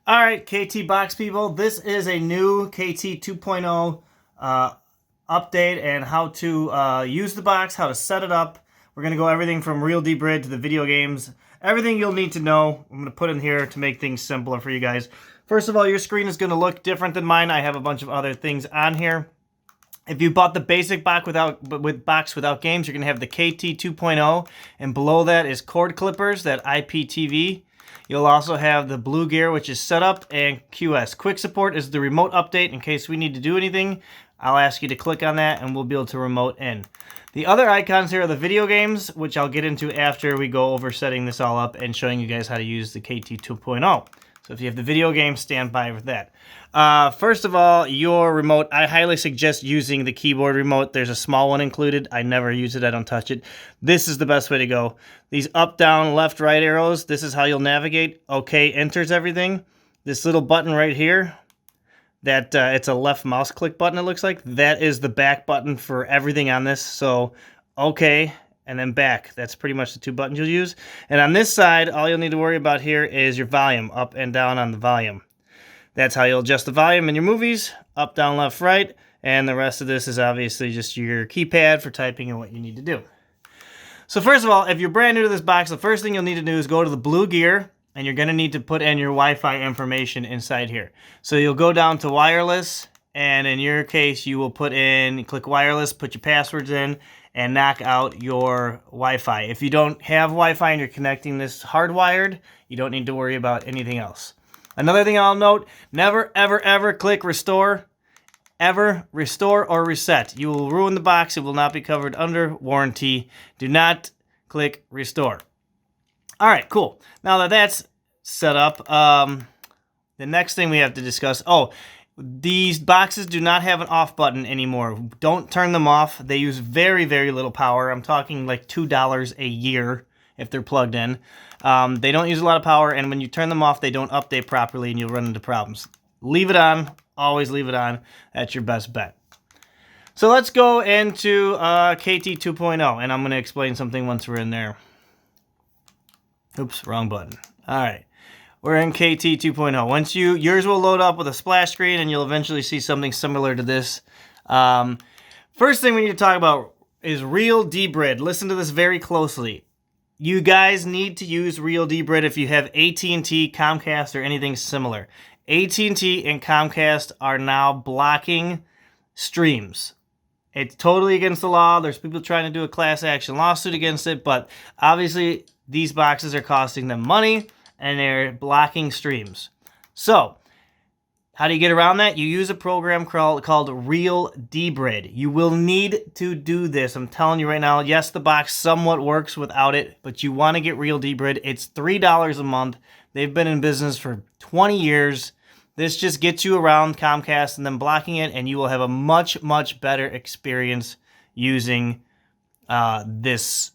All right, KT Box people, this is a new KT 2.0 update and how to use the box, how to set it up. We're going to go everything from Real Debrid to the video games. Everything you'll need to know, I'm going to put in here to make things simpler for you guys. First of all, your screen is going to look different than mine. I have a bunch of other things on here. If you bought the basic box without games, you're going to have the KT 2.0, and below that is cord clippers, that IPTV. You'll also have the blue gear, which is setup, and QS. Quick support is the remote update. In case we need to do anything, I'll ask you to click on that, and we'll be able to remote in. The other icons here are the video games, which I'll get into after we go over setting this all up and showing you guys how to use the KT 2.0. So if you have the video game, stand by with that. First of all, your remote, I highly suggest using the keyboard remote. There's a small one included. I never use it. I don't touch it. This is the best way to go. These up, down, left, right arrows, this is how you'll navigate. OK enters everything. This little button right here, that it's a left mouse click button, it looks like. That is the back button for everything on this. So OK. And then back. That's pretty much the two buttons you'll use. And on this side, all you'll need to worry about here is your volume, up and down on the volume. That's how you'll adjust the volume in your movies, up, down, left, right. And the rest of this is obviously just your keypad for typing and what you need to do. So first of all, if you're brand new to this box, the first thing you'll need to do is go to the blue gear, and you're going to need to put in your Wi-Fi information inside here. So you'll go down to wireless, and in your case, you will click wireless, put your passwords in, and knock out your Wi-Fi. If you don't have Wi-Fi and you're connecting this hardwired, you don't need to worry about anything else. Another thing I'll note, never, ever, ever click restore. Ever restore or reset. You will ruin the box. It will not be covered under warranty. Do not click restore. All right, cool. Now that that's set up, the next thing we have to discuss, these boxes do not have an off button anymore. Don't turn them off. They use very, very little power. I'm talking like $2 a year if they're plugged in. They don't use a lot of power, and when you turn them off, they don't update properly, and you'll run into problems. Leave it on. Always leave it on. That's your best bet. So let's go into KT 2.0, and I'm going to explain something once we're in there. Oops, wrong button. All right. We're in KT 2.0. Yours will load up with a splash screen, and you'll eventually see something similar to this. First thing we need to talk about is Real Debrid. Listen to this very closely. You guys need to use Real Debrid if you have AT&T, Comcast, or anything similar. AT&T and Comcast are now blocking streams. It's totally against the law. There's people trying to do a class action lawsuit against it, but obviously these boxes are costing them money, and they're blocking streams. So, how do you get around that? You use a program called Real Debrid. You will need to do this. I'm telling you right now, yes, the box somewhat works without it, but you want to get Real Debrid. It's $3 a month. They've been in business for 20 years. This just gets you around Comcast and then blocking it, and you will have a much, much better experience using this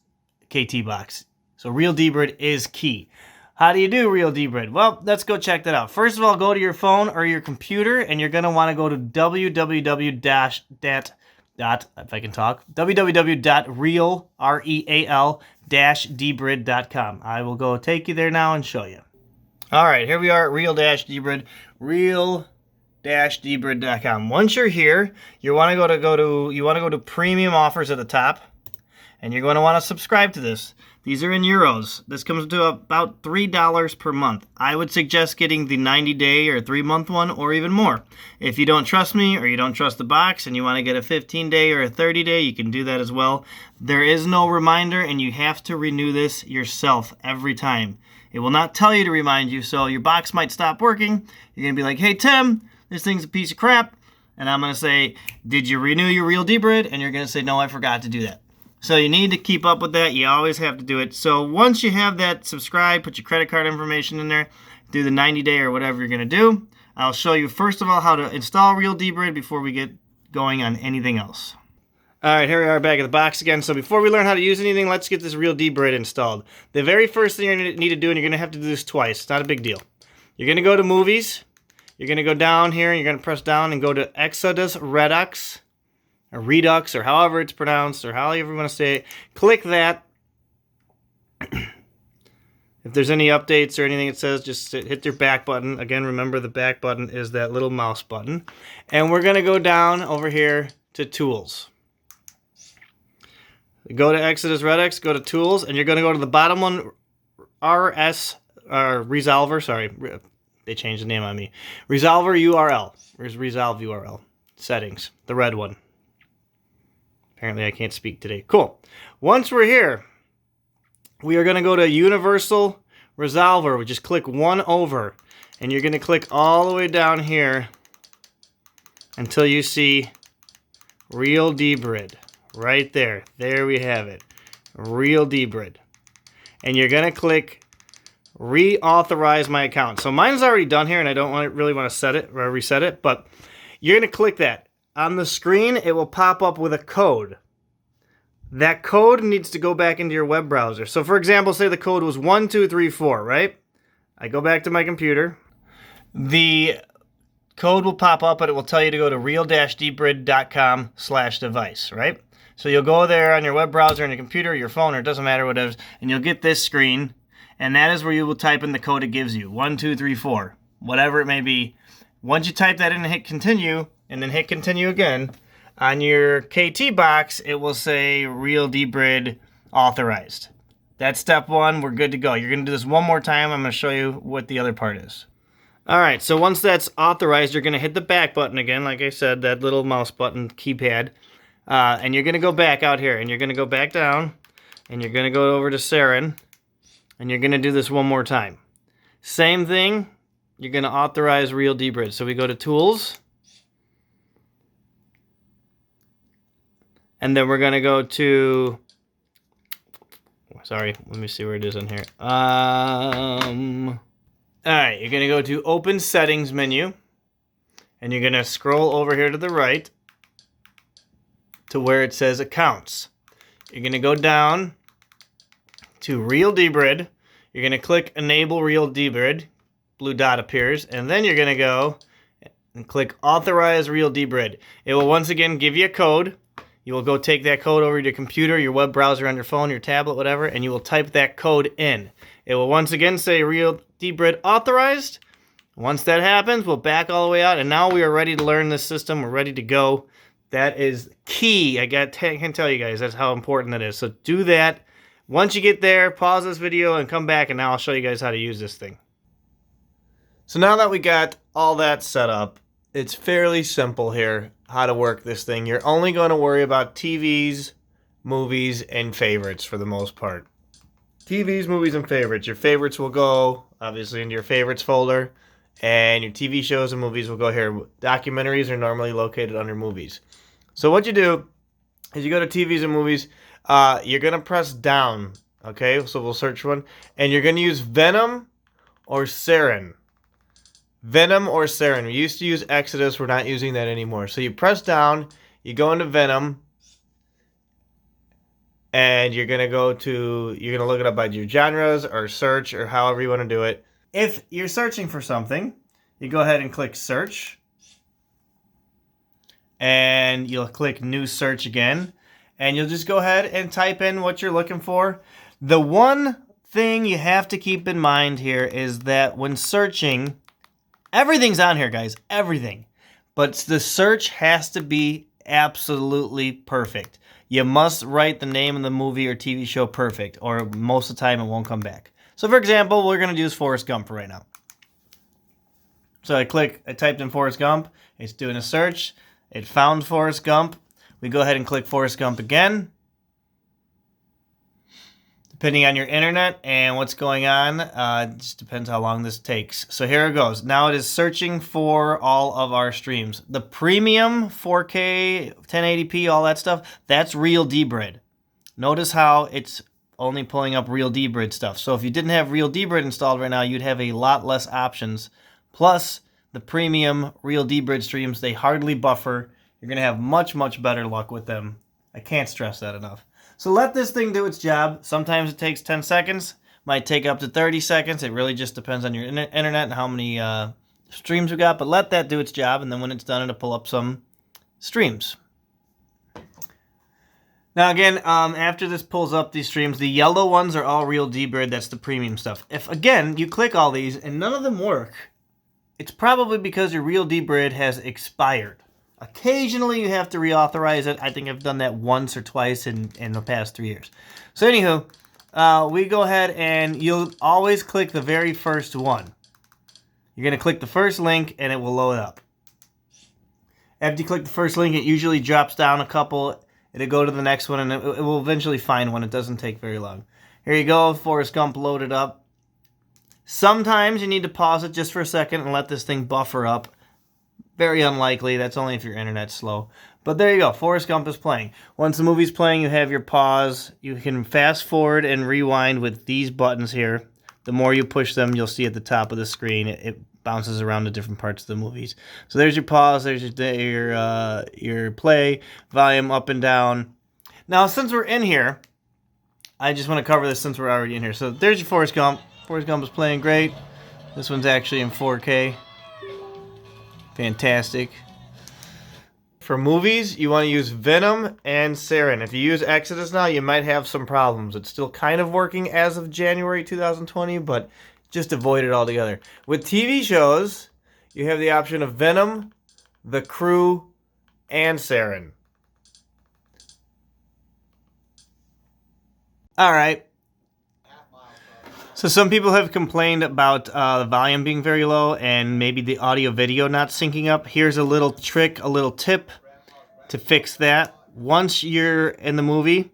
KT box. So Real Debrid is key. How do you do Real Debrid? Well, let's go check that out. First of all, go to your phone or your computer, and you're going to want to go to www.real-debrid.com. I will go take you there now and show you. All right, here we are at Real-Debrid, real-debrid.com. Once you're here, you want to go to premium offers at the top, and you're going to want to subscribe to this. These are in euros. This comes to about $3 per month. I would suggest getting the 90-day or 3-month one, or even more. If you don't trust me or you don't trust the box and you want to get a 15-day or a 30-day, you can do that as well. There is no reminder, and you have to renew this yourself every time. It will not tell you to remind you, so your box might stop working. You're going to be like, hey, Tim, this thing's a piece of crap. And I'm going to say, did you renew your Real Debrid? And you're going to say, no, I forgot to do that. So you need to keep up with that. You always have to do it. So once you have that subscribed, put your credit card information in there, do the 90-day or whatever you're going to do. I'll show you, first of all, how to install Real Debrid before we get going on anything else. All right, here we are back at the box again. So before we learn how to use anything, let's get this Real Debrid installed. The very first thing you're going to need to do, and you're going to have to do this twice. It's not a big deal. You're going to go to Movies. You're going to go down here, and you're going to press down and go to Exodus Redux. Or Redux, or however it's pronounced, or however you want to say it. Click that. If If there's any updates or anything it says, just hit your back button. Again, remember the back button is that little mouse button. And we're going to go down over here to Tools. Go to Exodus Redux, go to Tools, and you're going to go to the bottom one, Resolver, sorry, they changed the name on me. Resolver URL. Where's Resolve URL? Settings, the red one. Apparently I can't speak today. Cool. Once we're here, we are going to go to Universal Resolver. We just click one over, and you're going to click all the way down here until you see Real Debrid. Right there. There we have it. Real Debrid. And you're going to click Reauthorize my account. So mine's already done here, and I don't really want to set it or reset it, but you're going to click that. On the screen, it will pop up with a code. That code needs to go back into your web browser. So for example, say the code was 1234, right? I go back to my computer. The code will pop up, but it will tell you to go to real-debrid.com/device, right? So you'll go there on your web browser, on your computer, your phone, or it doesn't matter what it is, and you'll get this screen, and that is where you will type in the code it gives you, 1234, whatever it may be. Once you type that in and hit continue, and then hit continue again, on your KT box, it will say Real Debrid authorized. That's step one. We're good to go. You're going to do this one more time. I'm going to show you what the other part is. All right, so once that's authorized, you're going to hit the back button again. Like I said, that little mouse button keypad. And you're going to go back out here, and you're going to go back down, and you're going to go over to Saren, and you're going to do this one more time. Same thing. You're going to authorize Real Debrid. So we go to Tools. And then we're going to go to, sorry, let me see where it is on here. All right, you're going to go to Open Settings menu. And you're going to scroll over here to the right to where it says Accounts. You're going to go down to Real Debrid. You're going to click Enable Real Debrid. Blue dot appears. And then you're going to go and click Authorize Real Debrid. It will once again give you a code. You will go take that code over to your computer, your web browser on your phone, your tablet, whatever, and you will type that code in. It will once again say Real Debrid authorized. Once that happens, we'll back all the way out, and now we are ready to learn this system. We're ready to go. That is key. I can tell you guys that's how important that is. So do that. Once you get there, pause this video and come back, and now I'll show you guys how to use this thing. So now that we got all that set up, it's fairly simple here how to work this thing. You're only going to worry about TVs, movies, and favorites for the most part. TVs, movies, and favorites. Your favorites will go, obviously, into your favorites folder, and your TV shows and movies will go here. Documentaries are normally located under movies. So what you do is you go to TVs and movies, you're going to press down, okay? So we'll search one, and you're going to use Venom or Saren. Venom or Saren. We used to use Exodus. We're not using that anymore. So you press down, you go into Venom, and you're going to look it up by your genres or search or however you want to do it. If you're searching for something, you go ahead and click search, and you'll click new search again, and you'll just go ahead and type in what you're looking for. The one thing you have to keep in mind here is that when searching, everything's on here, guys, everything. But the search has to be absolutely perfect. You must write the name of the movie or TV show perfect, or most of the time it won't come back. So for example, we're going to use Forrest Gump for right now. So I typed in Forrest Gump. It's doing a search. It found Forrest Gump. We go ahead and click Forrest Gump again. Depending on your internet and what's going on, it just depends how long this takes. So here it goes. Now it is searching for all of our streams. The premium 4K, 1080p, all that stuff, that's Real Debrid. Notice how it's only pulling up Real Debrid stuff. So if you didn't have Real Debrid installed right now, you'd have a lot less options. Plus, the premium Real Debrid streams, they hardly buffer. You're going to have much, much better luck with them. I can't stress that enough. So let this thing do its job. Sometimes it takes 10 seconds. Might take up to 30 seconds. It really just depends on your internet and how many streams we got. But let that do its job, and then when it's done, it'll pull up some streams. Now again, after this pulls up these streams, the yellow ones are all real Debrid. That's the premium stuff. If, again, you click all these and none of them work, it's probably because your real Debrid has expired. Occasionally you have to reauthorize it. I think I've done that once or twice in the past 3 years. So anywho, we go ahead and you'll always click the very first one. You're going to click the first link and it will load up. After you click the first link, it usually drops down a couple. It'll go to the next one and it will eventually find one. It doesn't take very long. Here you go, Forrest Gump loaded up. Sometimes you need to pause it just for a second and let this thing buffer up. Very unlikely. That's only if your internet's slow. But there you go. Forrest Gump is playing. Once the movie's playing, you have your pause. You can fast forward and rewind with these buttons here. The more you push them, you'll see at the top of the screen, it bounces around to different parts of the movies. So there's your pause. There's your play, volume up and down. Now, since we're in here, I just want to cover this since we're already in here. So there's your Forrest Gump. Forrest Gump is playing great. This one's actually in 4K. Fantastic. For movies, you want to use Venom and Sarin. If you use Exodus now, you might have some problems. It's still kind of working as of January 2020, but just avoid it altogether. With TV shows, you have the option of Venom, The Crew, and Sarin. All right. So some people have complained about the volume being very low and maybe the audio-video not syncing up. Here's a little trick, a little tip to fix that. Once you're in the movie,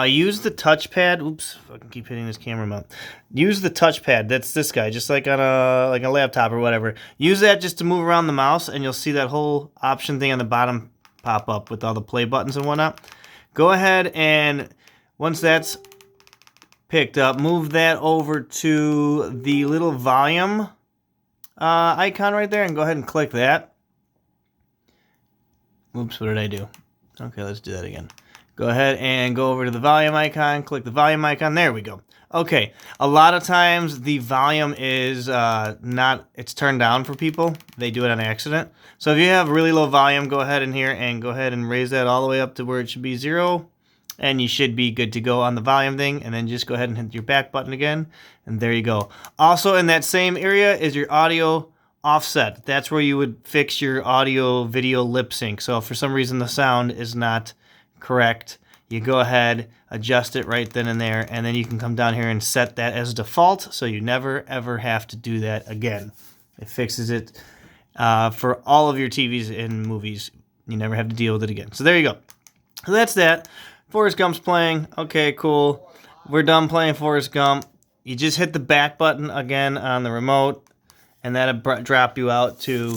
use the touchpad. Oops, I can keep hitting this camera mount. Use the touchpad. That's this guy, just like on a laptop or whatever. Use that just to move around the mouse, and you'll see that whole option thing on the bottom pop up with all the play buttons and whatnot. Go ahead and once that's picked up, move that over to the little volume icon right there and go ahead and click that. Oops, what did I do? Okay, let's do that again. Go ahead and go over to the volume icon, click the volume icon. There we go. Okay, a lot of times the volume is it's turned down for people. They do it on accident. So if you have really low volume, go ahead in here and go ahead and raise that all the way up to where it should be 0. And you should be good to go on the volume thing. And then just go ahead and hit your back button again. And there you go. Also in that same area is your audio offset. That's where you would fix your audio video lip sync. So if for some reason the sound is not correct, you go ahead, adjust it right then and there. And then you can come down here and set that as default. So you never ever have to do that again. It fixes it for all of your TVs and movies. You never have to deal with it again. So there you go. So that's that. Forrest Gump's playing. Okay, cool. We're done playing Forrest Gump. You just hit the back button again on the remote, and that'll drop you out to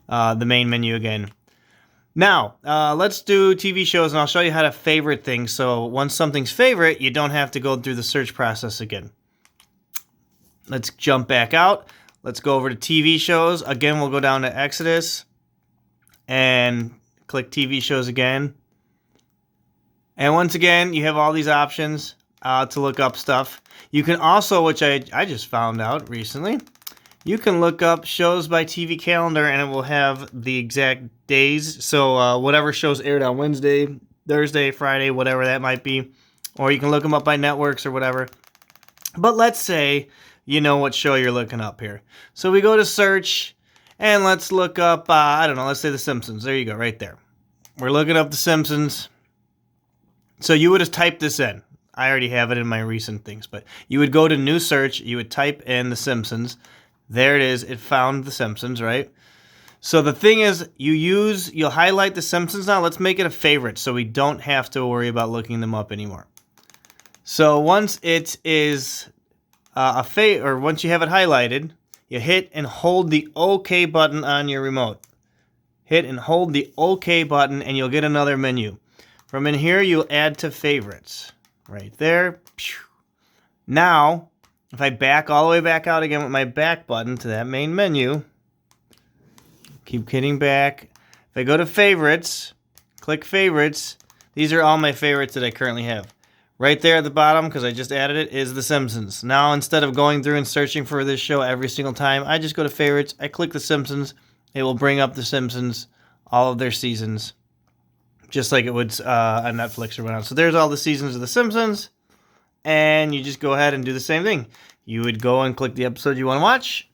the main menu again. Now, let's do TV shows, and I'll show you how to favorite things. So once something's favorite, you don't have to go through the search process again. Let's jump back out. Let's go over to TV shows. Again, we'll go down to Exodus and click TV shows again. And once again, you have all these options to look up stuff. You can also, which I just found out recently, you can look up shows by TV calendar and it will have the exact days. So whatever shows aired on Wednesday, Thursday, Friday, whatever that might be. Or you can look them up by networks or whatever. But let's say you know what show you're looking up here. So we go to search and let's look up, I don't know, let's say The Simpsons. There you go, right there. We're looking up The Simpsons. So you would have typed this in. I already have it in my recent things, but you would go to new search, you would type in The Simpsons. There it is. It found The Simpsons, right? So the thing is, you'll highlight The Simpsons now. Let's make it a favorite so we don't have to worry about looking them up anymore. So once it is once you have it highlighted, you hit and hold the OK button on your remote. Hit and hold the OK button and you'll get another menu. From in here, you'll add to favorites. Right there. Now, if I back all the way back out again with my back button to that main menu, keep hitting back. If I go to favorites, click favorites, these are all my favorites that I currently have. Right there at the bottom, because I just added it, is The Simpsons. Now, instead of going through and searching for this show every single time, I just go to favorites, I click The Simpsons, it will bring up The Simpsons, all of their seasons. just like it would on Netflix or whatnot. So there's all the seasons of The Simpsons, and you just go ahead and do the same thing. You would go and click the episode you want to watch,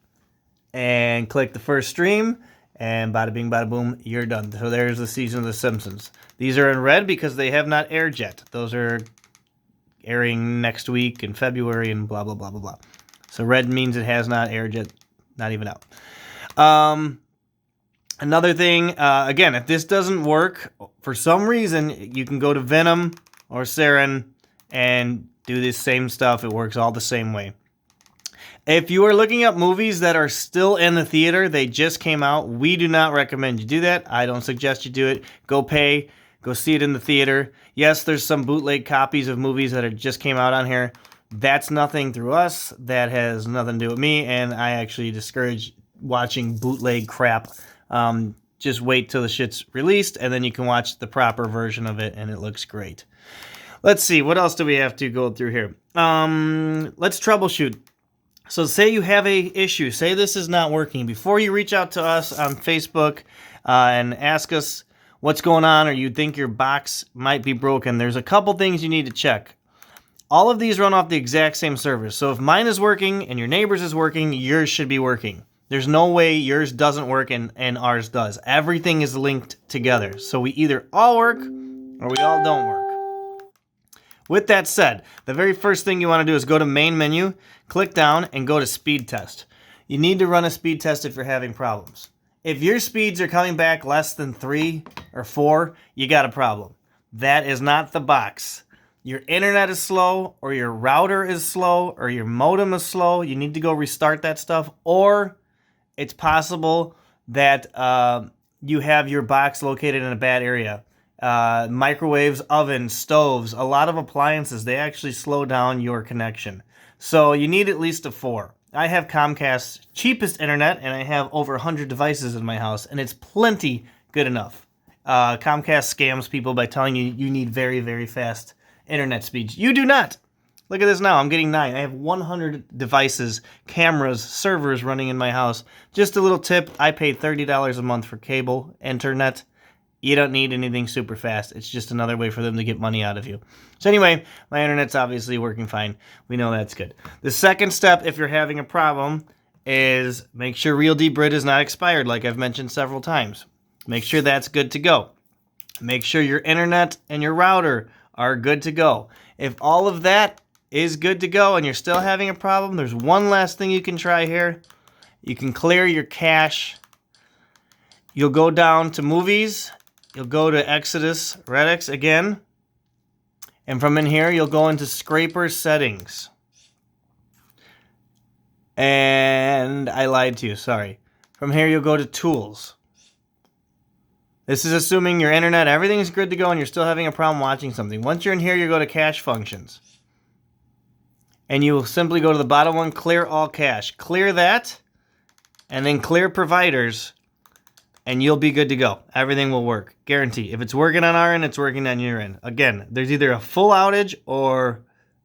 and click the first stream, and bada bing, bada boom, you're done. So there's the season of The Simpsons. These are in red because they have not aired yet. Those are airing next week in February and blah, blah, blah, blah, blah. So red means it has not aired yet, not even out. Another thing, again, if this doesn't work for some reason, you can go to Venom or Sarin and do this same stuff. It works all the same way. If you are looking up movies that are still in the theater, they just came out, we do not recommend you do that. I don't suggest you do it. Go pay, go see it in the theater. Yes, there's some bootleg copies of movies that just came out on here. That's nothing through us. That has nothing to do with me, and I actually discourage watching bootleg crap. Just wait till the shit's released, and then you can watch the proper version of it, and it looks great. Let's see, what else do we have to go through here? Let's troubleshoot. So say you have a issue. Say this is not working. Before you reach out to us on Facebook and ask us what's going on, or you think your box might be broken, there's a couple things you need to check. All of these run off the exact same servers. So if mine is working and your neighbor's is working, yours should be working. There's no way yours doesn't work and ours does. Everything is linked together. So we either all work or we all don't work. With that said, the very first thing you want to do is go to main menu, click down, and go to speed test. You need to run a speed test if you're having problems. If your speeds are coming back less than 3 or 4, you got a problem. That is not the box. Your internet is slow, or your router is slow, or your modem is slow. You need to go restart that stuff, or it's possible that you have your box located in a bad area. Microwaves, ovens, stoves, a lot of appliances, they actually slow down your connection. So you need at least a 4. I have Comcast's cheapest internet, and I have over 100 devices in my house, and it's plenty good enough. Comcast scams people by telling you you need very, very fast internet speeds. You do not. Look at this now. I'm getting 9. I have 100 devices, cameras, servers running in my house. Just a little tip. I pay $30 a month for cable internet. You don't need anything super fast. It's just another way for them to get money out of you. So anyway, my internet's obviously working fine. We know that's good. The second step, if you're having a problem, is make sure Real Debrid is not expired, like I've mentioned several times. Make sure that's good to go. Make sure your internet and your router are good to go. If all of that is good to go and you're still having a problem, there's one last thing you can try here. You can clear your cache. You'll go down to movies. You'll go to Exodus, Redux again. And from in here, you'll go into scraper settings. And I lied to you, sorry. From here, you'll go to tools. This is assuming your internet, everything's good to go, and you're still having a problem watching something. Once you're in here, you go to cache functions. And you will simply go to the bottom one, clear all cache. Clear that, and then clear providers, and you'll be good to go. Everything will work. Guarantee. If it's working on our end, it's working on your end. Again, there's either a full outage or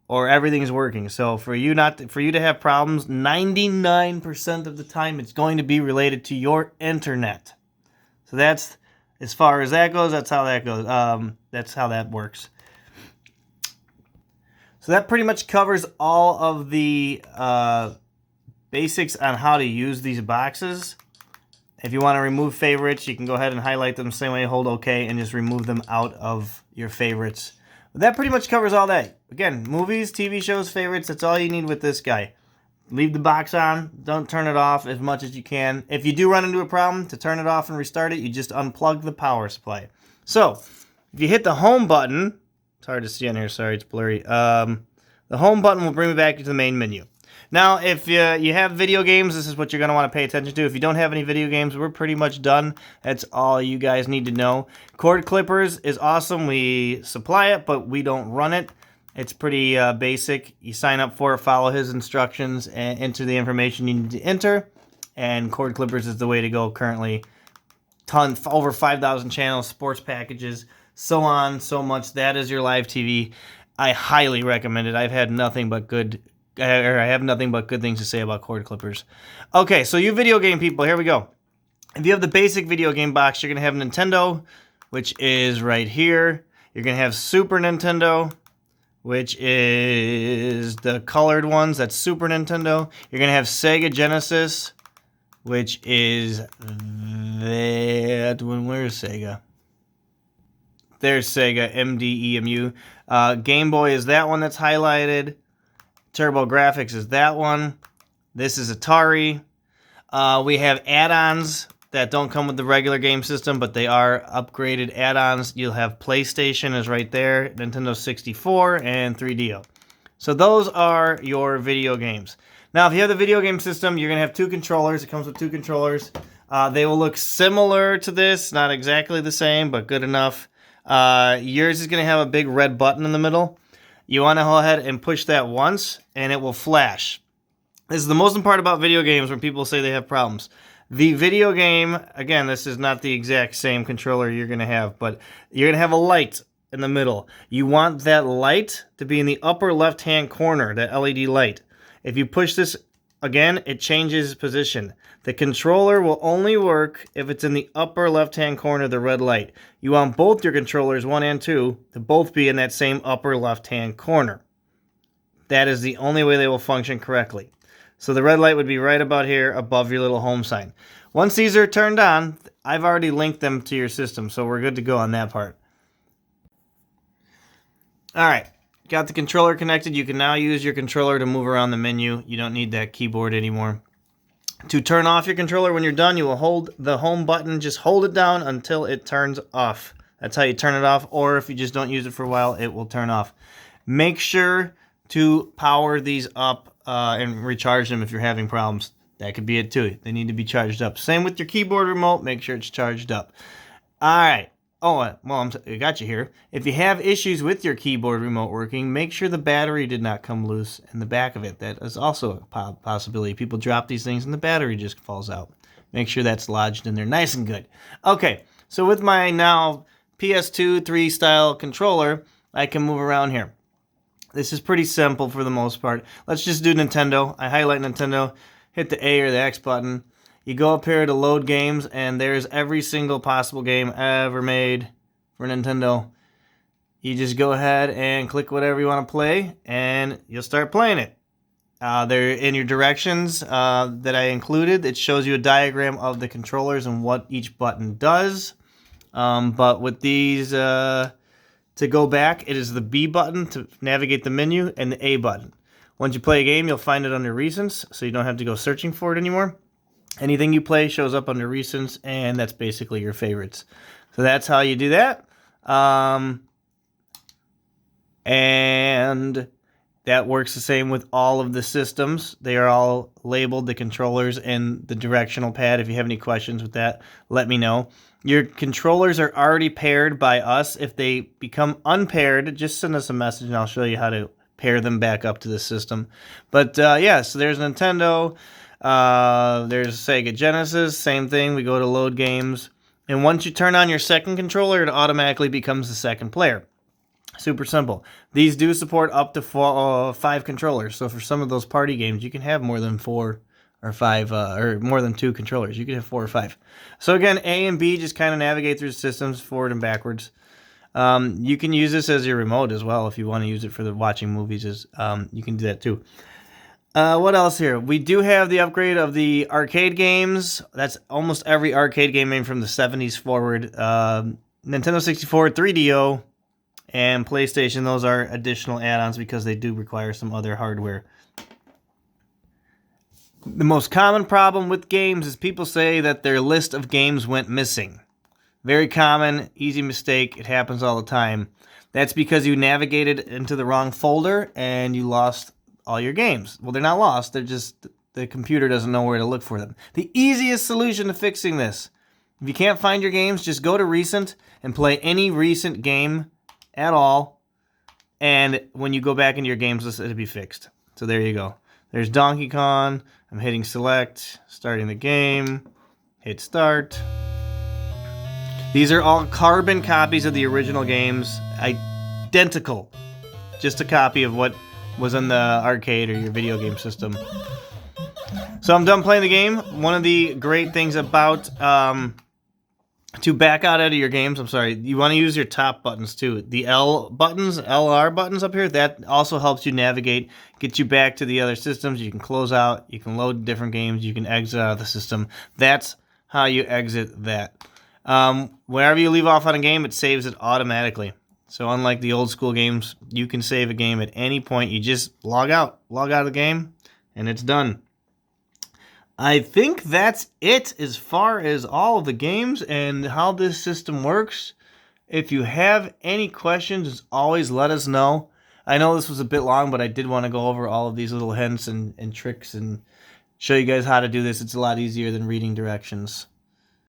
everything's working. So for you to have problems, 99% of the time, it's going to be related to your internet. So that's, as far as that goes, that's how that goes. That's how that works. So that pretty much covers all of the basics on how to use these boxes. If you want to remove favorites, you can go ahead and highlight them the same way, hold OK, and just remove them out of your favorites. But that pretty much covers all that. Again, movies, TV shows, favorites, that's all you need with this guy. Leave the box on. Don't turn it off as much as you can. If you do run into a problem, to turn it off and restart it, you just unplug the power supply. So, if you hit the home button, it's hard to see on here, sorry, it's blurry. The home button will bring me back to the main menu. Now, if you have video games, this is what you're going to want to pay attention to. If you don't have any video games, we're pretty much done. That's all you guys need to know. Cord clippers is awesome. We supply it, but we don't run it. It's pretty basic. You sign up for it, follow his instructions, and enter the information you need to enter. And cord clippers is the way to go currently. Over 5,000 channels, sports packages, so on, so much. That is your live TV. I highly recommend it. I have nothing but good things to say about cord clippers. Okay, so you video game people, here we go. If you have the basic video game box, you're going to have Nintendo, which is right here. You're going to have Super Nintendo, which is the colored ones. That's Super Nintendo. You're going to have Sega Genesis, which is that one. Where's Sega? There's Sega, MDEMU. Game Boy is that one that's highlighted. TurboGrafx is that one. This is Atari. We have add-ons that don't come with the regular game system, but they are upgraded add-ons. You'll have PlayStation is right there, Nintendo 64, and 3DO. So those are your video games. Now, if you have the video game system, you're going to have 2 controllers. It comes with 2 controllers. They will look similar to this, not exactly the same, but good enough. Yours is going to have a big red button in the middle. You want to go ahead and push that once, and it will flash. This is the most important part about video games when people say they have problems. The video game, again, this is not the exact same controller you're going to have, but you're going to have a light in the middle. You want that light to be in the upper left-hand corner, that LED light. If you push this again, it changes position. The controller will only work if it's in the upper left-hand corner of the red light. You want both your controllers, 1 and 2, to both be in that same upper left-hand corner. That is the only way they will function correctly. So the red light would be right about here above your little home sign. Once these are turned on, I've already linked them to your system, so we're good to go on that part. All right, got the controller connected. You can now use your controller to move around the menu. You don't need that keyboard anymore. To turn off your controller when you're done, you will hold the home button. Just hold it down until it turns off. That's how you turn it off, or if you just don't use it for a while, it will turn off. Make sure to power these up and recharge them if you're having problems. That could be it too. They need to be charged up. Same with your keyboard remote. Make sure it's charged up. All right. Oh, well, I got you here. If you have issues with your keyboard remote working, make sure the battery did not come loose in the back of it. That is also a possibility. People drop these things and the battery just falls out. Make sure that's lodged in there nice and good. Okay, so with my now PS2 3 style controller, I can move around here. This is pretty simple for the most part. Let's just do Nintendo. I highlight Nintendo, hit the A or the X button. You go up here to load games, and there's every single possible game ever made for Nintendo. You just go ahead and click whatever you want to play, and you'll start playing it. There in your directions that I included, it shows you a diagram of the controllers and what each button does. But with these, to go back, it is the B button to navigate the menu and the A button. Once you play a game, you'll find it under Recents, so you don't have to go searching for it anymore. Anything you play shows up under Recents, and that's basically your favorites. So that's how you do that. And that works the same with all of the systems. They are all labeled, the controllers and the directional pad. If you have any questions with that, let me know. Your controllers are already paired by us. If they become unpaired, just send us a message, and I'll show you how to pair them back up to the system. But yeah, so there's Nintendo. There's Sega Genesis, same thing. We go to load games, and once you turn on your second controller, it automatically becomes the second player. Super simple. These do support up to 5 controllers, so for some of those party games, you can have more than 4 or 5, or more than 2 controllers. You can have 4 or 5. So again, A and B just kind of navigate through the systems forward and backwards. You can use this as your remote as well if you want to use it for the watching movies. You can do that too. What else here? We do have the upgrade of the arcade games. That's almost every arcade game made from the 70s forward. Nintendo 64, 3DO, and PlayStation. Those are additional add-ons because they do require some other hardware. The most common problem with games is people say that their list of games went missing. Very common, easy mistake. It happens all the time. That's because you navigated into the wrong folder and you lost all your games. Well, they're not lost. They're just, the computer doesn't know where to look for them. The easiest solution to fixing this, if you can't find your games, just go to Recent and play any recent game at all. And when you go back into your games list, it'll be fixed. So there you go. There's Donkey Kong. I'm hitting select, starting the game, hit start. These are all carbon copies of the original games, identical. Just a copy of what was in the arcade or your video game system. So I'm done playing the game. One of the great things about To back out of your games, I'm sorry, you want to use your top buttons too. The L buttons, LR buttons up here, that also helps you navigate, get you back to the other systems. You can close out, you can load different games, you can exit out of the system. That's how you exit that. Whenever you leave off on a game, it saves it automatically. So unlike the old school games, you can save a game at any point. You just log out of the game, and it's done. I think that's it as far as all of the games and how this system works. If you have any questions, always let us know. I know this was a bit long, but I did want to go over all of these little hints and tricks and show you guys how to do this. It's a lot easier than reading directions.